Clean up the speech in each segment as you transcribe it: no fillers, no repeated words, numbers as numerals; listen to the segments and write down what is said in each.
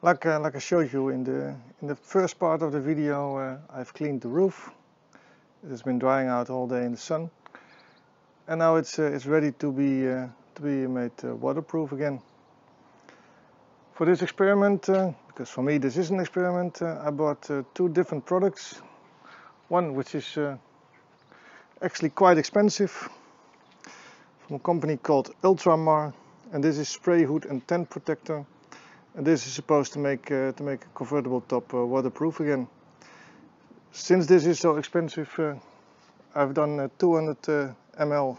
Like I showed you in the first part of the video, I've cleaned the roof. It has been drying out all day in the sun, and now it's ready to be made waterproof again. For this experiment, because for me this is an experiment, I bought two different products. One which is actually quite expensive, from a company called Ultramar, and this is spray hood and tent protector. And this is supposed to make a convertible top waterproof again. Since this is so expensive, I've done 200 ml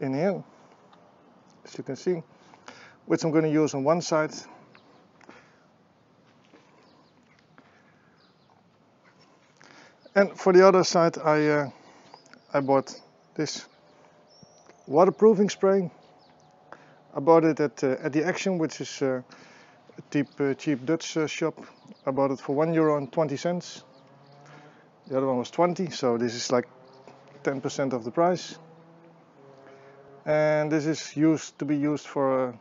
in here, as you can see, which I'm going to use on one side. And for the other side, I bought this waterproofing spray. I bought it at the Action, which is a cheap Dutch shop. I bought it for €1.20. The other one was 20, so this is like 10% of the price. And this is to be used for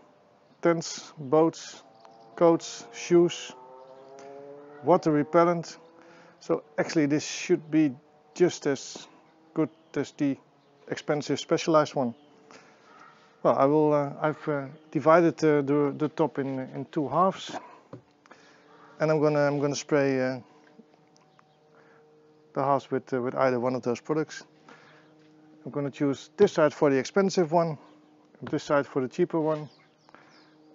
tents, boats, coats, shoes, water repellent. So actually this should be just as good as the expensive Specialized one. Well, I've divided the top in two halves, and I'm gonna spray the halves with either one of those products. I'm gonna choose this side for the expensive one, and this side for the cheaper one.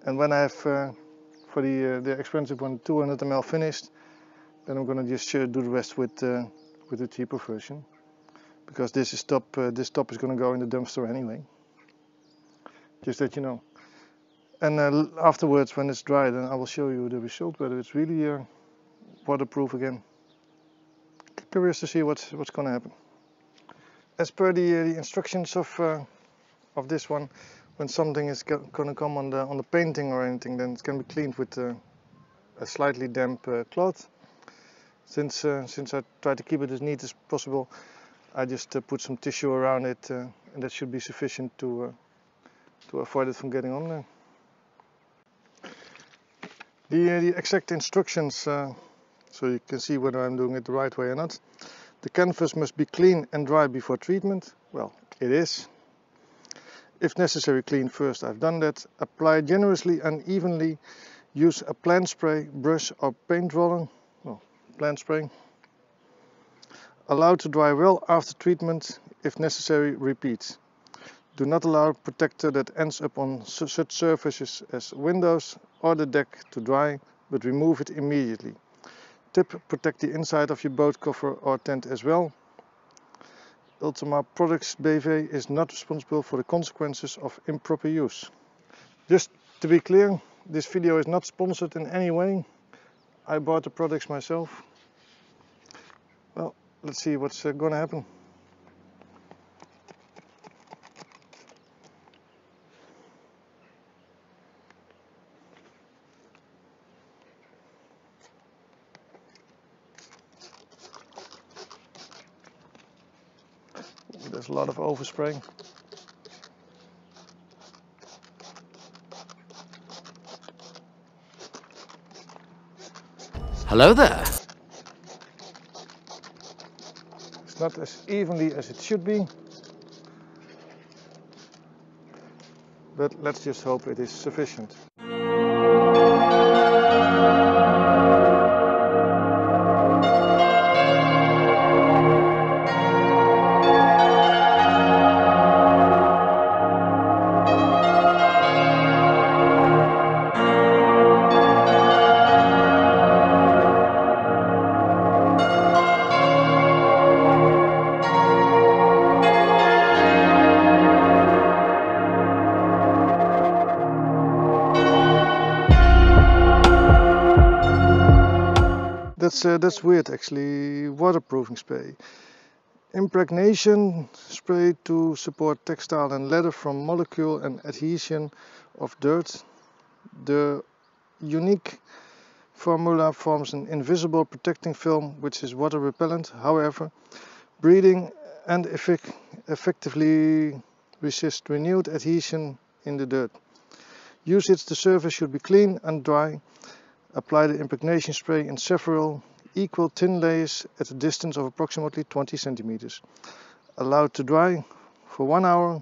And when I have for the expensive one 200 ml finished, then I'm gonna just do the rest with the cheaper version, because this top is gonna go in the dumpster anyway. Just that you know. And afterwards, when it's dry, then I will show you the result, whether it's really waterproof again. Curious to see what's going to happen. As per the instructions of this one, when something is going to come on the painting or anything, then it's going to be cleaned with a slightly damp cloth. Since I try to keep it as neat as possible, I just put some tissue around it, and that should be sufficient to avoid it from getting on there. The exact instructions, so you can see whether I'm doing it the right way or not. The canvas must be clean and dry before treatment. Well, it is. If necessary, clean first. I've done that. Apply generously and evenly. Use a plant spray, brush or paint roller. Well, plant spray. Allow to dry well after treatment. If necessary, repeat. Do not allow protector that ends up on such surfaces as windows or the deck to dry, but remove it immediately. Tip: protect the inside of your boat cover or tent as well. Ultramar Products BV is not responsible for the consequences of improper use. Just to be clear, this video is not sponsored in any way. I bought the products myself. Well, let's see what's going to happen. There's a lot of overspray. Hello there. It's not as evenly as it should be, but let's just hope it is sufficient. That's weird actually. Waterproofing spray. Impregnation spray to support textile and leather from molecule and adhesion of dirt. The unique formula forms an invisible protecting film which is water repellent. However, breathing and effectively resist renewed adhesion in the dirt. Use it, the surface should be clean and dry. Apply the impregnation spray in several equal thin layers at a distance of approximately 20 centimeters. Allow it to dry for 1 hour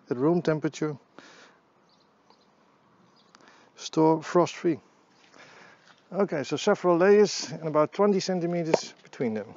at room temperature. Store frost-free. Okay, so several layers and about 20 centimeters between them.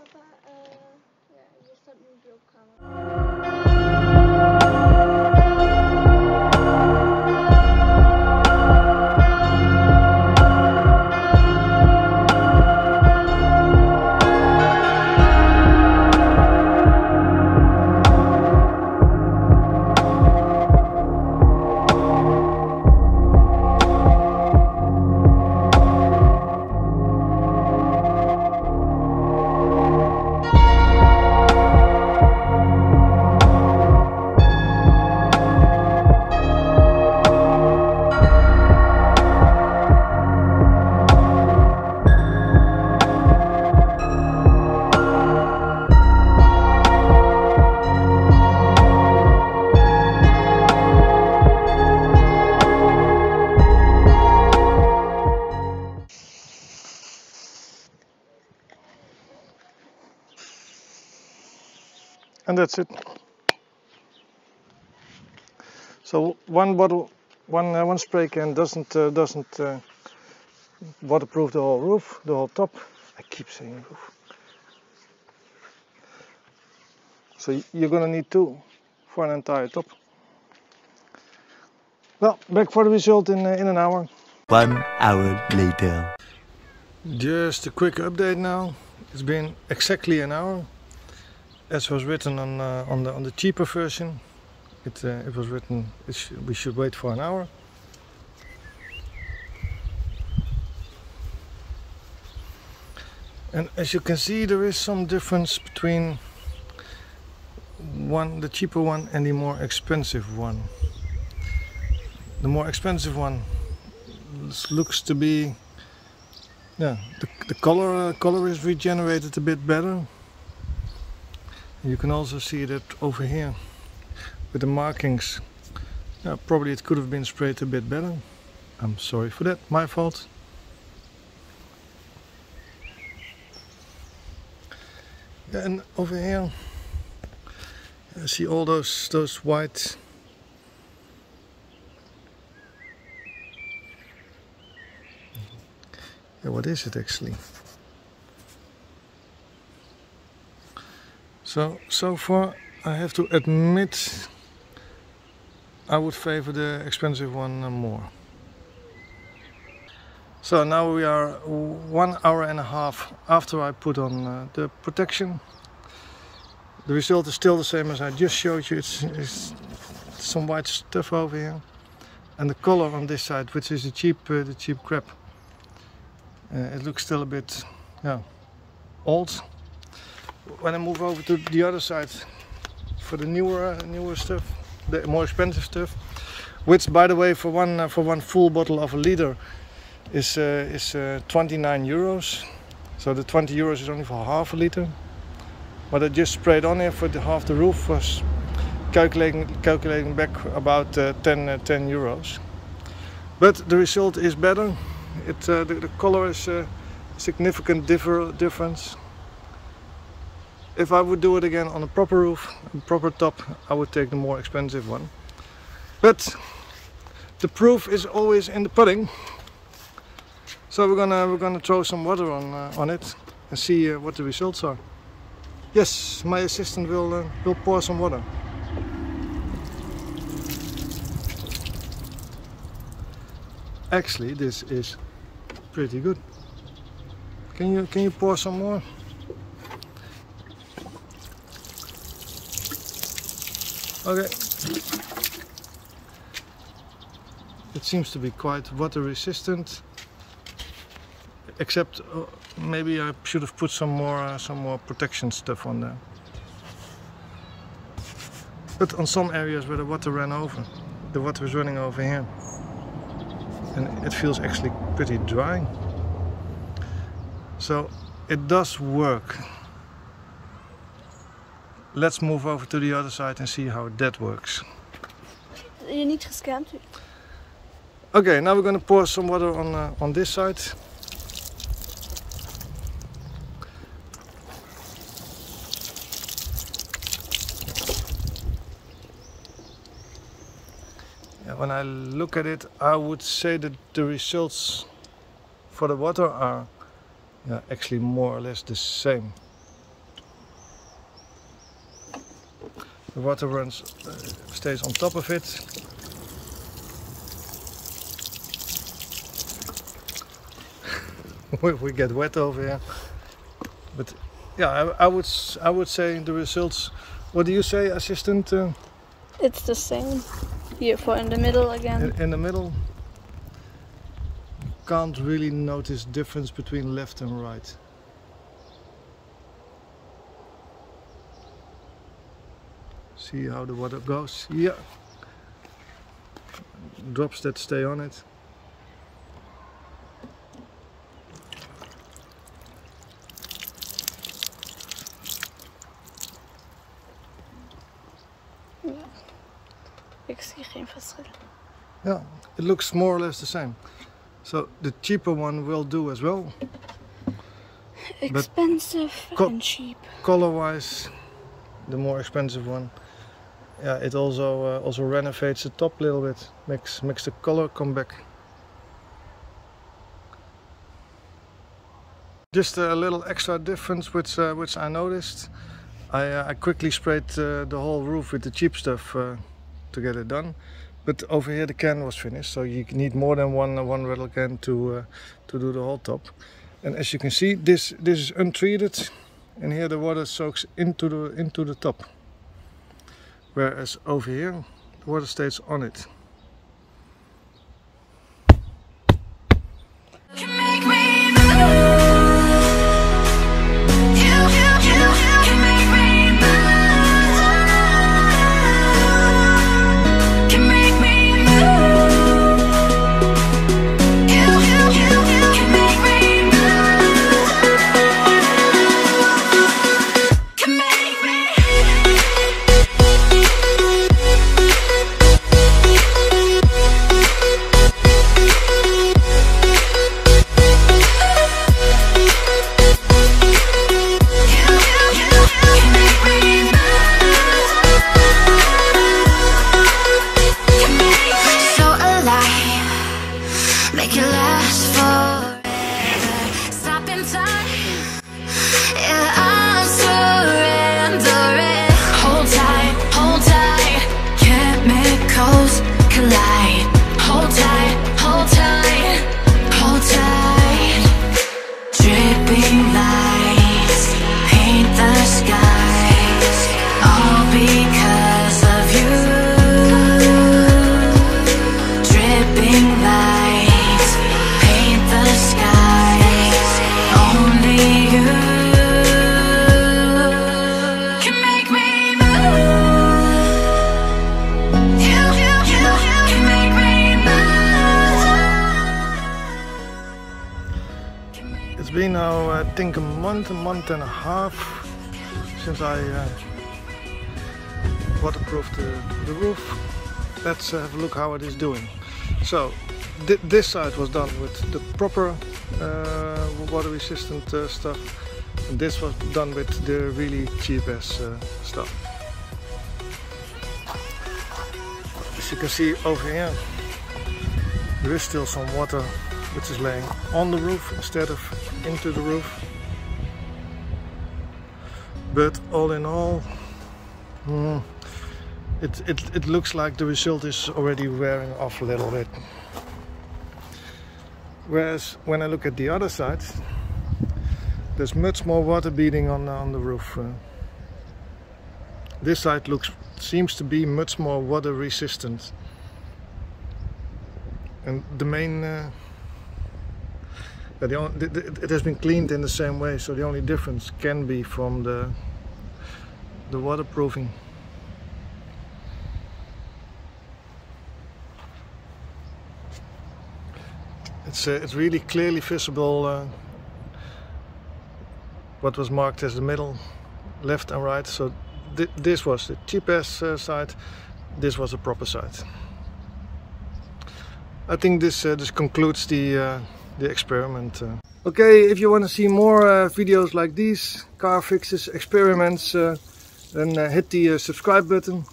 And that's it. So one bottle, one spray can doesn't waterproof the whole roof, the whole top. I keep saying roof. So you're gonna need 2 for an entire top. Well, back for the result in an hour. 1 hour later. Just a quick update now. It's been exactly an hour. As was written on the cheaper version, it was written we should wait for an hour. And as you can see, there is some difference between the cheaper one and the more expensive one. The more expensive one looks to be, yeah, the color is regenerated a bit better. You can also see that over here with the markings. Probably it could have been sprayed a bit better. I'm sorry for that, my fault. And over here I see all those white what is it actually? So far I have to admit I would favor the expensive one more. So now we are 1 hour and a half after I put on the protection. The result is still the same as I just showed you. It's some white stuff over here, and the color on this side, which is the cheap crap. It looks still a bit, old. When I move over to the other side for the newer stuff, the more expensive stuff, which by the way for one full bottle of a liter is 29 euros. So the 20 euros is only for half a liter. What I just sprayed on here for half the roof was calculating back about 10 euros. But the result is better. The color is a significant difference. If I would do it again on a proper roof, a proper top, I would take the more expensive one. But the proof is always in the pudding. So we're gonna throw some water on it and see what the results are. Yes, my assistant will pour some water. Actually, this is pretty good. Can you pour some more? Okay. It seems to be quite water resistant. Except maybe I should have put some more protection stuff on there. But on some areas where the water ran over, the water is running over here, and it feels actually pretty dry. So it does work. Let's move over to the other side and see how that works. Je niet gescamd? Okay, now we're going to pour some water on this side. Yeah, when I look at it, I would say that the results for the water are actually more or less the same. The water runs, stays on top of it. We get wet over here, but yeah, I would say the results. What do you say, assistant? It's the same. Here for in the middle again. In the middle, you can't really notice difference between left and right. See how the water goes? Yeah. Drops that stay on it. Ja. Ik zie geen verschil. Yeah, it looks more or less the same. So the cheaper one will do as well. Expensive and cheap. Color-wise, the more expensive one. Yeah, it also renovates the top a little bit, makes the color come back. Just a little extra difference which I noticed. I quickly sprayed the whole roof with the cheap stuff to get it done, but over here the can was finished, so you need more than one rattle can to do the whole top. And as you can see, this is untreated, and here the water soaks into the top. Whereas over here, the water stays on it. Make it last forever. Stop in time. Yeah, I'm surrendering. Hold tight, hold tight. Chemicals collide. Hold tight, hold tight, hold tight. Dripping lights paint the skies, all because of you. Dripping lights paint the skies, only you can make me move. You can make me move. It's been now I think a month and a half since I waterproofed the roof. Let's have a look how it is doing. So this side was done with the proper water resistant stuff, and this was done with the really cheap ass stuff. As you can see over here, there is still some water which is laying on the roof instead of into the roof. But all in all, it looks like the result is already wearing off a little bit. Whereas when I look at the other side, there's much more water beading on the roof. This side seems to be much more water resistant. And the main, it has been cleaned in the same way, so the only difference can be from the waterproofing. It's really clearly visible what was marked as the middle, left and right. So this was the cheap ass side, this was the proper side. I think this concludes the experiment. Okay, if you want to see more videos like these, car fixes, experiments, then hit the subscribe button.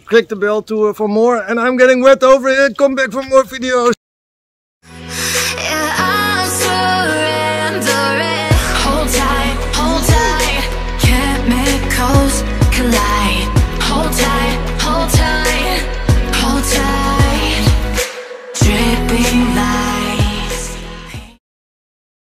Click the bell for more, and I'm getting wet over it. Come back for more videos.